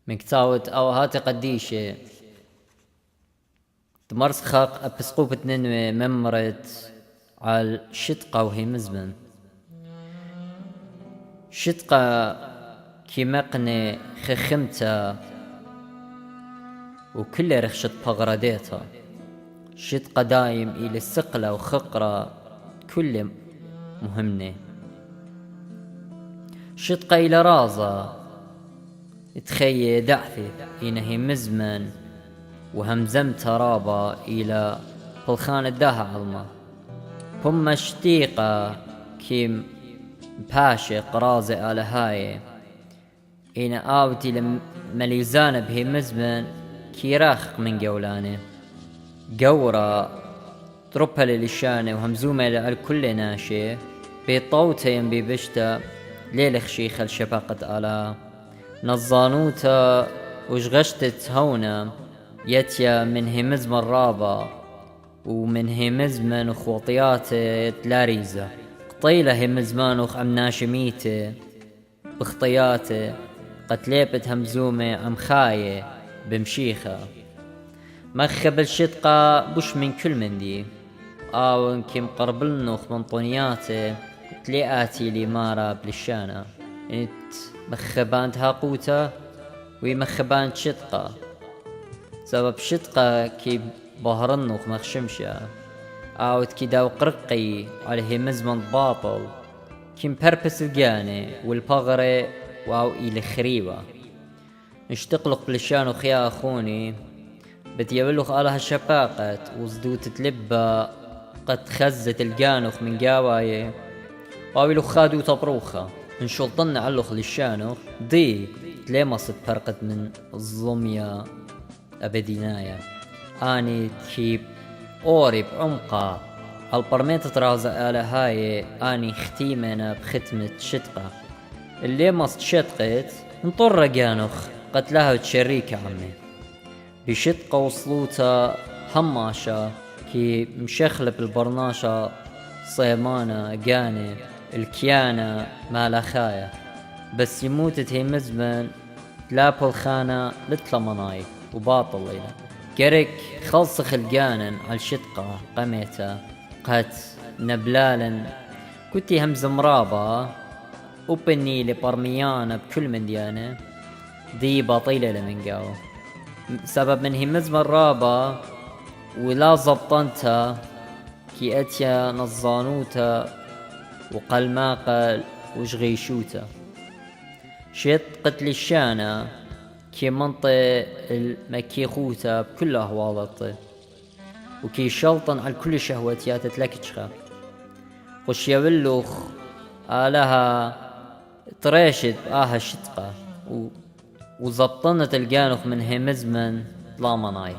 مكتاوت أو هاتي قديشة تمرس خاق أبسقوبة ننوي ممرت على شتقة وهي مزمن شتقة كي مقني خخمتا وكل رخشت بغرديتا شتقة دايم إلى السقلة وخقرة كل مهمني شتقة إلى رازة تخيي دعثي إنهي مزمن وهمزم ترابة إلى بلخان الداها علما هم شتيقة كيم باشق رازي على هاي إن آوتي لمليزان به مزمن كيراخ من جولاني قورة تربها للشانة وهمزومة للكل ناشي بيطوتين ببشتا ليلخ شيخ الشفاقة على نظانوتا وشغشتت هونا يتيا من همزم الرابة ومن همزمن وخوطيات تلاريزة قطيلة همزمان وخ أم ناشميتي بخطياتي قتليبت همزومة أم خاية بمشيخة مخب الشتقة بوش من كل من دي أو انكي مقربلنوخ من طنياتي تلياتي لي مارا بلشانة انت مخبان تهاقوتا ويمخبان شتقة سبب شتقة كي بهرنوخ مخشمشة أو كي داو قرقي عليه مزمن باطل كي مبربس الجاني والبغري واو إلى خريبة اشتقلق بلشان وخيا أخوني بتيبلوخ على هالشفاقة وزدوت تلبى قد خزت الجانوخ من جاواي واويلو خادو تبروخة انشلطنا علوخ للشانوخ دي تليمصت فرقت من الظمية أبدينايا اني تكيب اوري بعمقة البرميت ترازا على هاي اني ختيمنا بختمة شتقة اللي مصت شتقت انطر جانوخ قتلها وتشريك عمي بشتقة وصلوتا هماشة كي مشخلب البرناشة صيمانة جاني الكيانة مالخايا بس يموتت هي مزمن تلاب الخانة لتلمناي وباطل لينا كرك خلصخ الجانن على شتقة قميتا قد نبلالا كنتي همز مرابا وبني لبرميانا بكل من ديانة دي باطيلة لمن قاو سبب من همز مرابا ولا زبطنتا كي اتيا نظانوتا وقل ما قل وشغيشوتا شت قتل الشانة كي منطق المكيخوتا بكل أهوالطي وكي شلطن على كل شهوتيات تلكتشخا وش يبلوخ آلها تريشت بآها شتقة وزبطنت الجانوخ من همزمن لا مناي